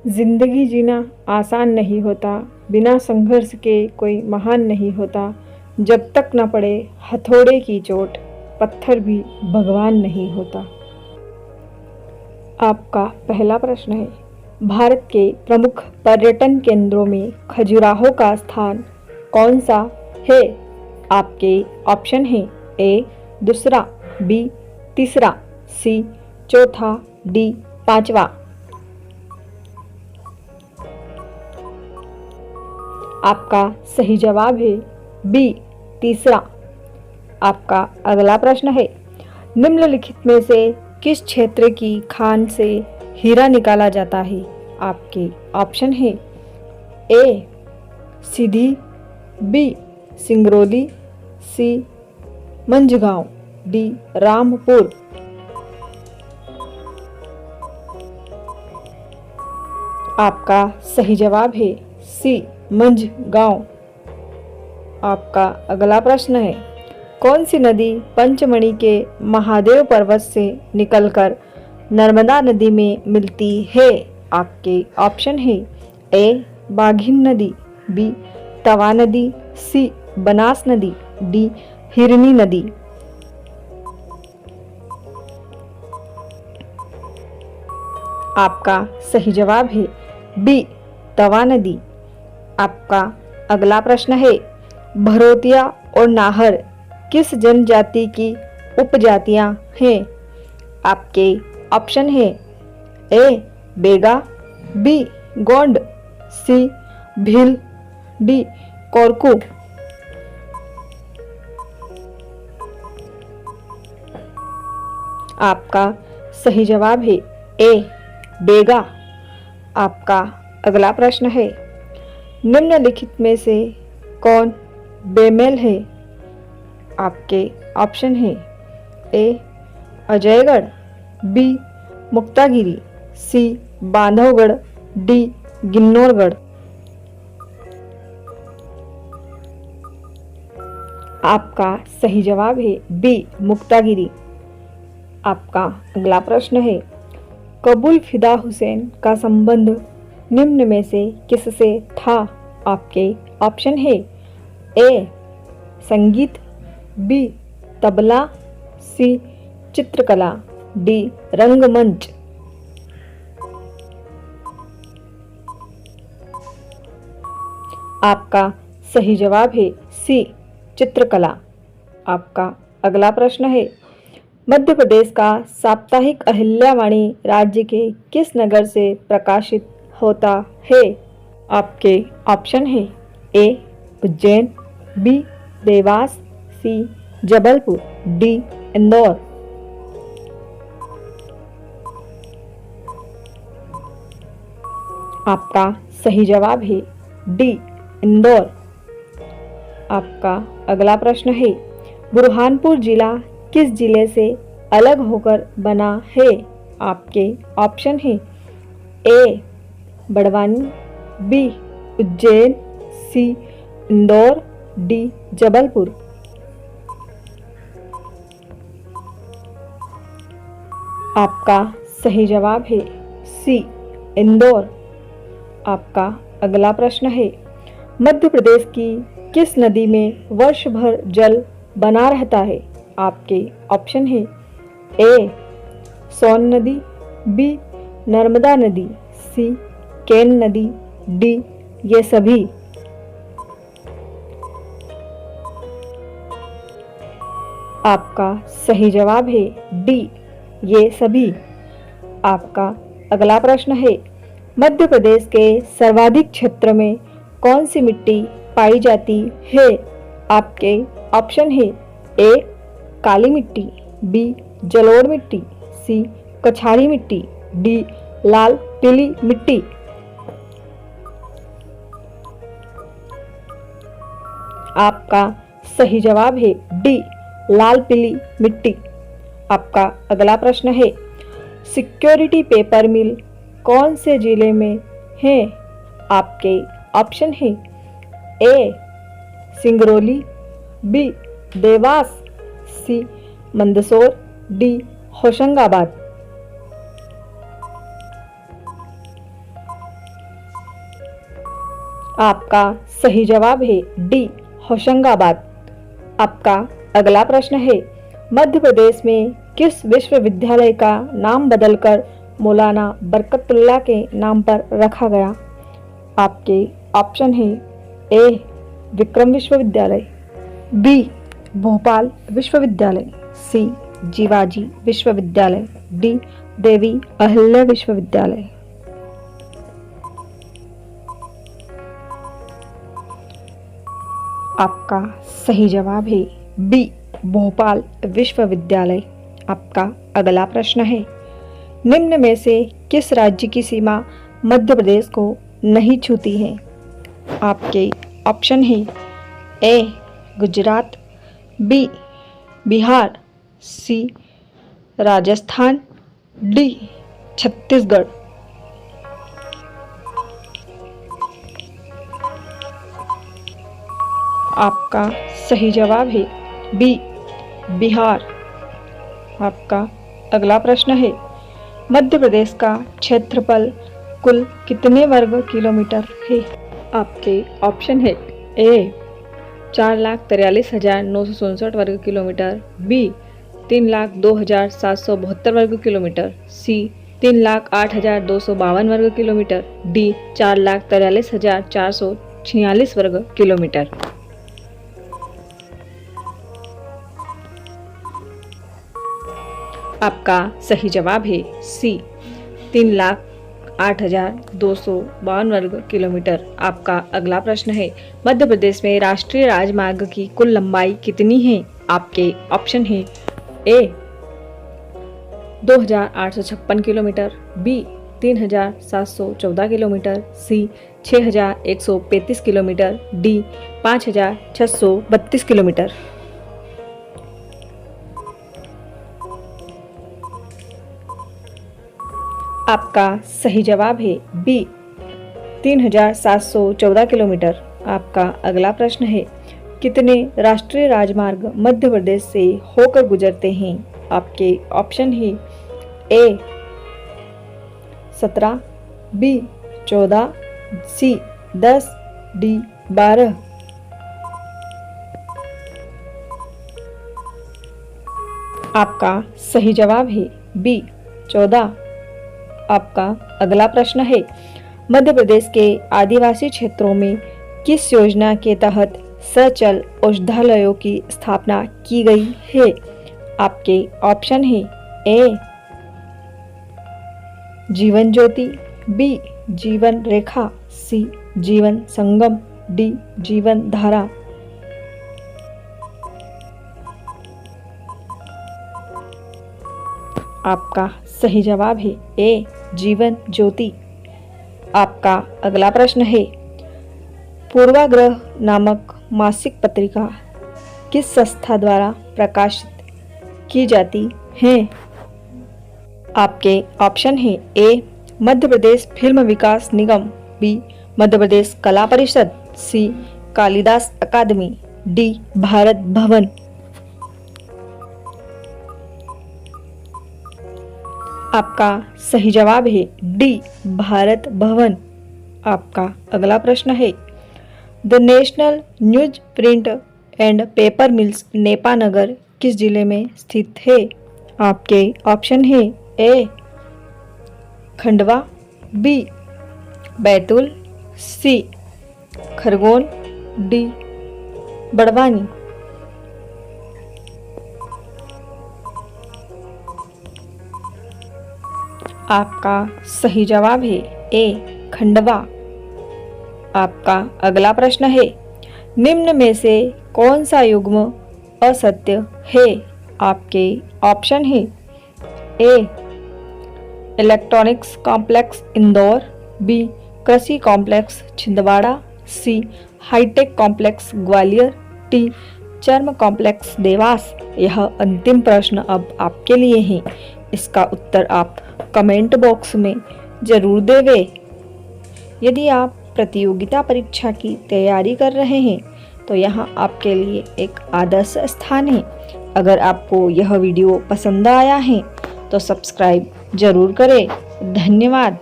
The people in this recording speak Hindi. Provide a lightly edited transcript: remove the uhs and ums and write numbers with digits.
जिंदगी जीना आसान नहीं होता, बिना संघर्ष के कोई महान नहीं होता। जब तक न पड़े हथौड़े की चोट, पत्थर भी भगवान नहीं होता। आपका पहला प्रश्न है, भारत के प्रमुख पर्यटन केंद्रों में खजुराहो का स्थान कौन सा है? आपके ऑप्शन हैं ए दूसरा, बी तीसरा, सी चौथा, डी पांचवा। आपका सही जवाब है बी तीसरा। आपका अगला प्रश्न है, निम्नलिखित में से किस क्षेत्र की खान से हीरा निकाला जाता है? आपके ऑप्शन है ए सीधी, बी सिंगरौली, सी मंझगांव, डी रामपुर। आपका सही जवाब है सी मंझगांव। आपका अगला प्रश्न है, कौन सी नदी पंचमढ़ी के महादेव पर्वत से निकलकर नर्मदा नदी में मिलती है? आपके ऑप्शन है ए बाघिन नदी, बी तवा नदी, सी बनास नदी, डी हिरनी नदी। आपका सही जवाब है बी तवा नदी। आपका अगला प्रश्न है, भरोतिया और नाहर किस जनजाति की उपजातियां हैं? आपके ऑप्शन है ए बेगा, बी गोंड, सी भील, डी कोरकू। आपका सही जवाब है ए बेगा। आपका अगला प्रश्न है, निम्नलिखित में से कौन बेमेल है? आपके ऑप्शन है ए अजयगढ़, बी मुक्तागिरी, सी बांधवगढ़, डी गिन्नौरगढ़। आपका सही जवाब है बी मुक्तागिरी। आपका अगला प्रश्न है, कबूल फिदा हुसैन का संबंध निम्न में से किससे था? आपके ऑप्शन है ए संगीत, बी तबला, सी चित्रकला, डी रंगमंच। आपका सही जवाब है सी चित्रकला। आपका अगला प्रश्न है, मध्य प्रदेश का साप्ताहिक अहिल्यावाणी राज्य के किस नगर से प्रकाशित होता है? आपके ऑप्शन है ए उज्जैन, बी देवास, सी जबलपुर, डी इंदौर। आपका सही जवाब है डी इंदौर। आपका अगला प्रश्न है, बुरहानपुर जिला किस जिले से अलग होकर बना है? आपके ऑप्शन है ए बड़वानी, बी उज्जैन, सी इंदौर, डी जबलपुर। आपका सही जवाब है सी इंदौर। आपका अगला प्रश्न है, मध्य प्रदेश की किस नदी में वर्ष भर जल बना रहता है? आपके ऑप्शन है ए सोन नदी, बी नर्मदा नदी, सी केन नदी, डी ये सभी। आपका सही जवाब है डी ये सभी। आपका अगला प्रश्न है, मध्य प्रदेश के सर्वाधिक क्षेत्र में कौन सी मिट्टी पाई जाती है? आपके ऑप्शन है ए काली मिट्टी, बी जलोढ़ मिट्टी, सी कछारी मिट्टी, डी लाल पीली मिट्टी। आपका सही जवाब है डी लाल पीली मिट्टी। आपका अगला प्रश्न है, सिक्योरिटी पेपर मिल कौन से जिले में है? आपके ऑप्शन है ए सिंगरौली, बी देवास, सी मंदसौर, डी होशंगाबाद। आपका सही जवाब है डी होशंगाबाद। आपका अगला प्रश्न है, मध्य प्रदेश में किस विश्वविद्यालय का नाम बदलकर मौलाना बरकतुल्लाह के नाम पर रखा गया? आपके ऑप्शन है ए विक्रम विश्वविद्यालय, बी भोपाल विश्वविद्यालय, सी जीवाजी विश्वविद्यालय, डी देवी अहिल्या विश्वविद्यालय। आपका सही जवाब है बी भोपाल विश्वविद्यालय। आपका अगला प्रश्न है, निम्न में से किस राज्य की सीमा मध्य प्रदेश को नहीं छूती है? आपके ऑप्शन है ए गुजरात, बी बिहार, सी राजस्थान, डी छत्तीसगढ़। आपका सही जवाब है बी बिहार। आपका अगला प्रश्न है, मध्य प्रदेश का क्षेत्रफल कुल कितने वर्ग किलोमीटर है? आपके ऑप्शन है ए 4,43,967 वर्ग किलोमीटर, बी 3,02,772 वर्ग किलोमीटर, सी 3,08,252 वर्ग किलोमीटर, डी 4,43,446 वर्ग किलोमीटर। आपका सही जवाब है सी 3,08,252 वर्ग किलोमीटर। आपका अगला प्रश्न है, मध्य प्रदेश में राष्ट्रीय राजमार्ग की कुल लंबाई कितनी है? आपके ऑप्शन है ए 2,856 किलोमीटर, बी 3,714 किलोमीटर, सी 6,135 किलोमीटर, डी 5,632 किलोमीटर। आपका सही जवाब है बी 3,714 किलोमीटर। आपका अगला प्रश्न है, कितने राष्ट्रीय राजमार्ग मध्य प्रदेश से होकर गुजरते हैं? आपके ऑप्शन है ए 17, बी 14, सी 10, डी 12। आपका सही जवाब है बी 14। आपका अगला प्रश्न है, मध्य प्रदेश के आदिवासी क्षेत्रों में किस योजना के तहत सचल औषधालयों की स्थापना की गई है? आपके ऑप्शन है ए जीवन ज्योति, बी जीवन रेखा, सी जीवन संगम, डी जीवन धारा। आपका सही जवाब है ए जीवन ज्योति। आपका अगला प्रश्न है, पूर्वाग्रह नामक मासिक पत्रिका किस संस्था द्वारा प्रकाशित की जाती है? आपके ऑप्शन है ए मध्य प्रदेश फिल्म विकास निगम, बी मध्य प्रदेश कला परिषद, सी कालिदास अकादमी, डी भारत भवन। आपका सही जवाब है डी भारत भवन। आपका अगला प्रश्न है, the national news print and paper mills Nepanagar किस जिले में स्थित है? आपके ऑप्शन है ए खंडवा, बी बैतूल, सी खरगोन, डी बड़वानी। आपका सही जवाब है ए खंडवा। आपका अगला प्रश्न है, निम्न में से कौन सा युग्म असत्य है? आपके ऑप्शन है ए इलेक्ट्रॉनिक्स कॉम्प्लेक्स इंदौर, बी कृषि कॉम्प्लेक्स छिंदवाड़ा, सी हाईटेक कॉम्प्लेक्स ग्वालियर, डी चर्म कॉम्प्लेक्स देवास। यह अंतिम प्रश्न अब आपके लिए है, इसका उत्तर आप कमेंट बॉक्स में जरूर देवे। यदि आप प्रतियोगिता परीक्षा की तैयारी कर रहे हैं तो यहाँ आपके लिए एक आदर्श स्थान है। अगर आपको यह वीडियो पसंद आया है तो सब्सक्राइब जरूर करें। धन्यवाद।